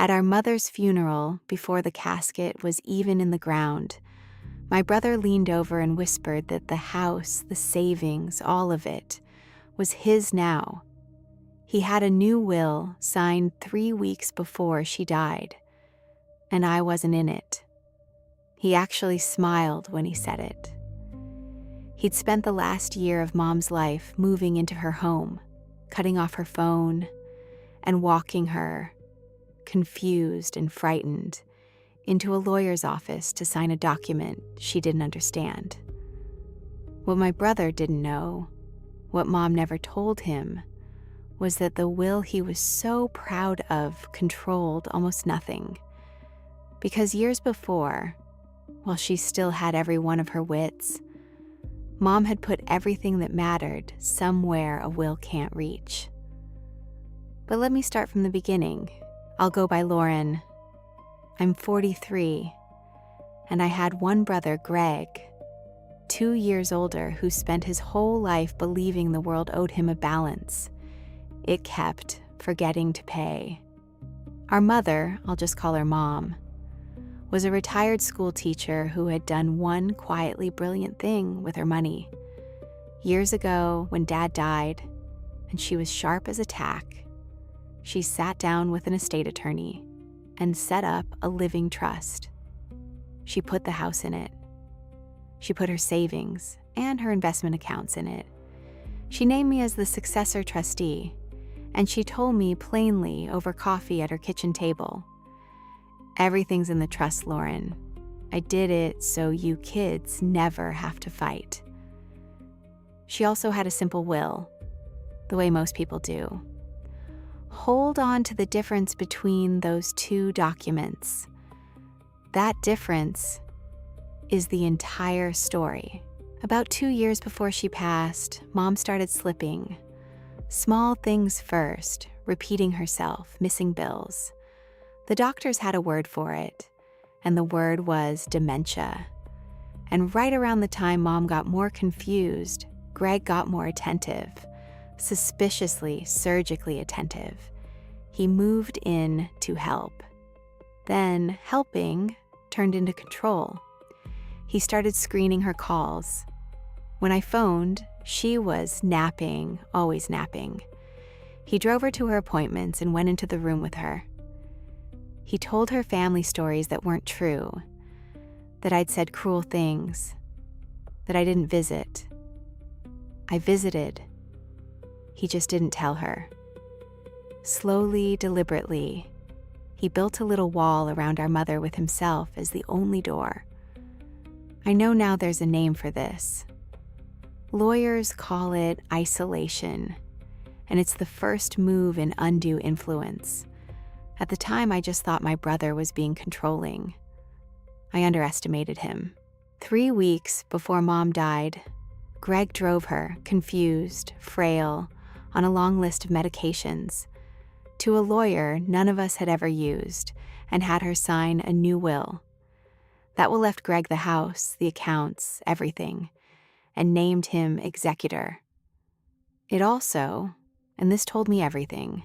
At our mother's funeral, before the casket was even in the ground, my brother leaned over and whispered that the house, the savings, all of it, was his now. He had a new will signed 3 weeks before she died, and I wasn't in it. He actually smiled when he said it. He'd spent the last year of Mom's life moving into her home, cutting off her phone, and walking her, confused and frightened, into a lawyer's office to sign a document she didn't understand. What my brother didn't know, what Mom never told him, was that the will he was so proud of controlled almost nothing. Because years before, while she still had every one of her wits, Mom had put everything that mattered somewhere a will can't reach. But let me start from the beginning. I'll go by Lauren. I'm 43, and I had one brother, Greg, 2 years older, who spent his whole life believing the world owed him a balance it kept forgetting to pay. Our mother, I'll just call her Mom, was a retired school teacher who had done one quietly brilliant thing with her money. Years ago, when Dad died, and she was sharp as a tack, she sat down with an estate attorney and set up a living trust. She put the house in it. She put her savings and her investment accounts in it. She named me as the successor trustee, and she told me plainly over coffee at her kitchen table, "Everything's in the trust, Lauren. I did it so you kids never have to fight." She also had a simple will, the way most people do. Hold on to the difference between those two documents. That difference is the entire story. About 2 years before she passed, Mom started slipping. Small things first, repeating herself, missing bills. The doctors had a word for it, and the word was dementia. And right around the time Mom got more confused, Greg got more attentive. Suspiciously, surgically attentive. He moved in to help. Then helping turned into control. He started screening her calls. When I phoned, she was napping, always napping. He drove her to her appointments and went into the room with her. He told her family stories that weren't true, that I'd said cruel things, that I didn't visit. I visited. He just didn't tell her. Slowly, deliberately, he built a little wall around our mother with himself as the only door. I know now there's a name for this. Lawyers call it isolation, and it's the first move in undue influence. At the time, I just thought my brother was being controlling. I underestimated him. 3 weeks before Mom died, Greg drove her, confused, frail, on a long list of medications, to a lawyer none of us had ever used, and had her sign a new will. That will left Greg the house, the accounts, everything, and named him executor. It also, and this told me everything,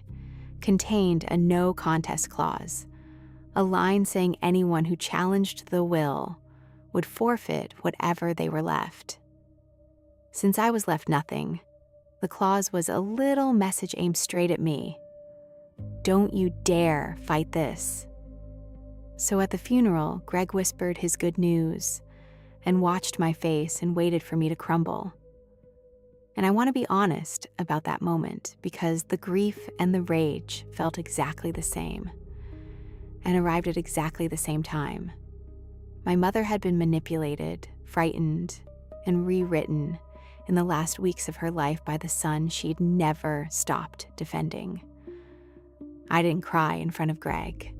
contained a no contest clause, a line saying anyone who challenged the will would forfeit whatever they were left. Since I was left nothing, the clause was a little message aimed straight at me. Don't you dare fight this. So at the funeral, Greg whispered his good news and watched my face and waited for me to crumble. And I want to be honest about that moment because the grief and the rage felt exactly the same and arrived at exactly the same time. My mother had been manipulated, frightened, and rewritten in the last weeks of her life by the son she'd never stopped defending. I didn't cry in front of Greg.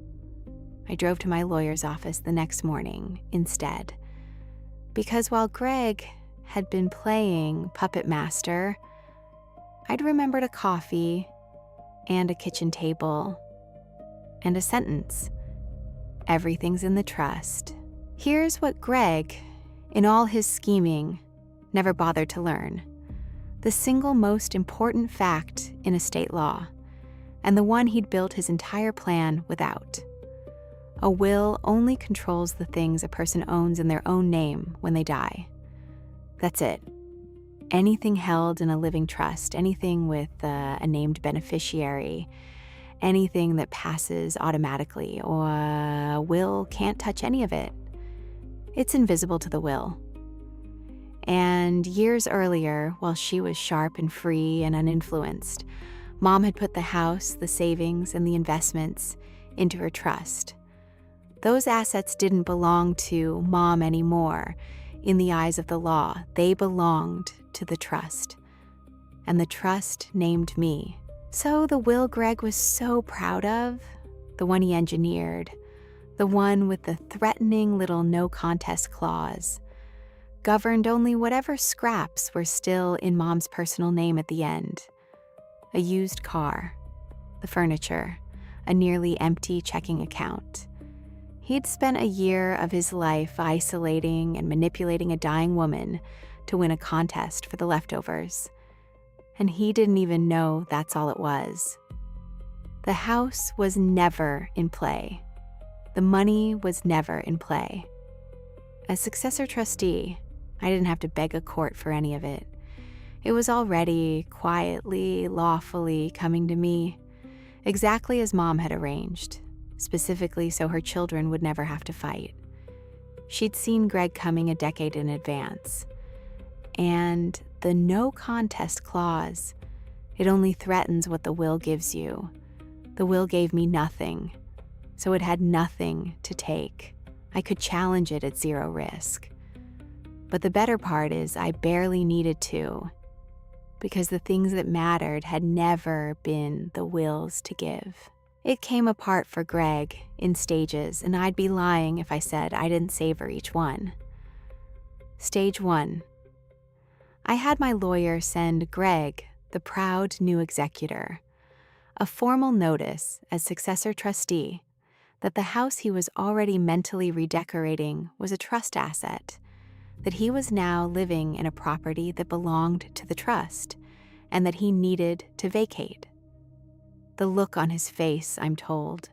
I drove to my lawyer's office the next morning instead, because while Greg had been playing puppet master, I'd remembered a coffee and a kitchen table and a sentence. Everything's in the trust. Here's what Greg, in all his scheming, never bothered to learn. The single most important fact in estate law, and the one he'd built his entire plan without. A will only controls the things a person owns in their own name when they die. That's it. Anything held in a living trust, anything with a named beneficiary, anything that passes automatically, or a will can't touch any of it. It's invisible to the will. And years earlier, while she was sharp and free and uninfluenced, Mom had put the house, the savings, and the investments into her trust. Those assets didn't belong to Mom anymore. In the eyes of the law, they belonged to the trust. And the trust named me. So the will Greg was so proud of, the one he engineered, the one with the threatening little no contest clause, governed only whatever scraps were still in Mom's personal name at the end. A used car, the furniture, a nearly empty checking account. He'd spent a year of his life isolating and manipulating a dying woman to win a contest for the leftovers. And he didn't even know that's all it was. The house was never in play. The money was never in play. As successor trustee, I didn't have to beg a court for any of it. It was already, quietly, lawfully coming to me, exactly as Mom had arranged, specifically so her children would never have to fight. She'd seen Greg coming a decade in advance. And the no contest clause, it only threatens what the will gives you. The will gave me nothing, so it had nothing to take. I could challenge it at zero risk. But the better part is I barely needed to, because the things that mattered had never been the will's to give. It came apart for Greg in stages, and I'd be lying if I said I didn't savor each one. Stage 1. I had my lawyer send Greg, the proud new executor, a formal notice as successor trustee that the house he was already mentally redecorating was a trust asset, that he was now living in a property that belonged to the trust, and that he needed to vacate. The look on his face, I'm told,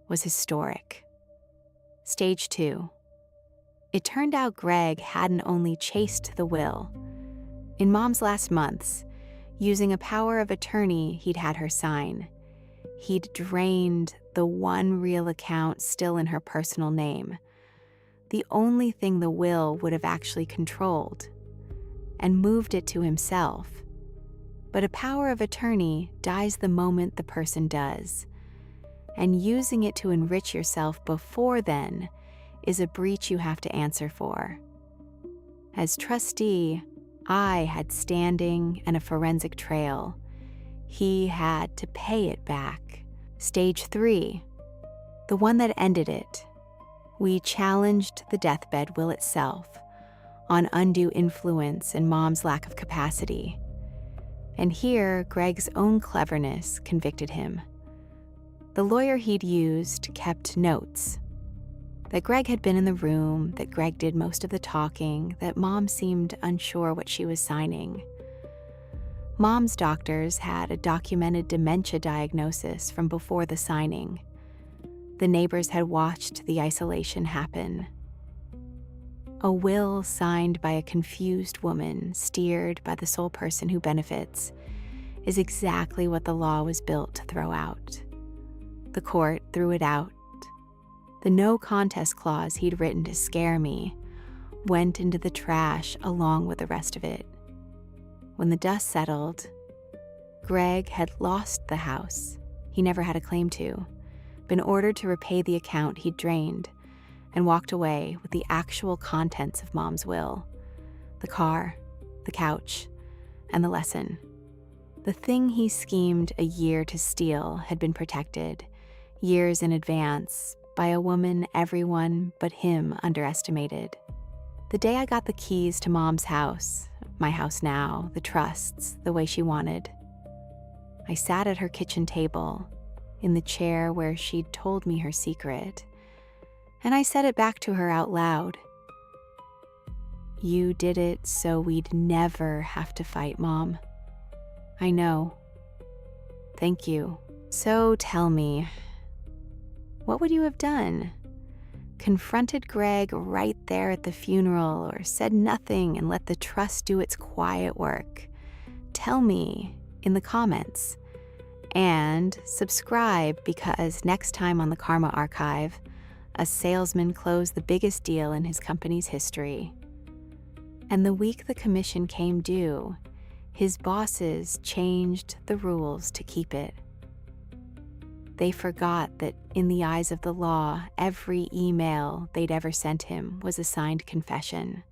was historic. Stage 2. It turned out Greg hadn't only chased the will. In Mom's last months, using a power of attorney he'd had her sign, he'd drained the one real account still in her personal name, the only thing the will would have actually controlled, and moved it to himself. But a power of attorney dies the moment the person does, and using it to enrich yourself before then is a breach you have to answer for. As trustee, I had standing and a forensic trail. He had to pay it back. Stage 3, the one that ended it. We challenged the deathbed will itself on undue influence and Mom's lack of capacity. And here, Greg's own cleverness convicted him. The lawyer he'd used kept notes. That Greg had been in the room, that Greg did most of the talking, that Mom seemed unsure what she was signing. Mom's doctors had a documented dementia diagnosis from before the signing. The neighbors had watched the isolation happen. A will signed by a confused woman, steered by the sole person who benefits, is exactly what the law was built to throw out. The court threw it out. The no contest clause he'd written to scare me went into the trash along with the rest of it. When the dust settled, Greg had lost the house he never had a claim to, been ordered to repay the account he'd drained, and walked away with the actual contents of Mom's will: the car, the couch, and the lesson. The thing he schemed a year to steal had been protected, years in advance, by a woman everyone but him underestimated. The day I got the keys to Mom's house, my house now, the trusts, the way she wanted, I sat at her kitchen table, in the chair where she'd told me her secret, and I said it back to her out loud. You did it so we'd never have to fight, Mom. I know. Thank you So tell me, what would you have done? Confronted Greg right there at the funeral, or said nothing and let the trust do its quiet work? Tell me in the comments. And subscribe, because next time on the Karma Archive, a salesman closed the biggest deal in his company's history. And the week the commission came due, his bosses changed the rules to keep it. They forgot that in the eyes of the law, every email they'd ever sent him was a signed confession.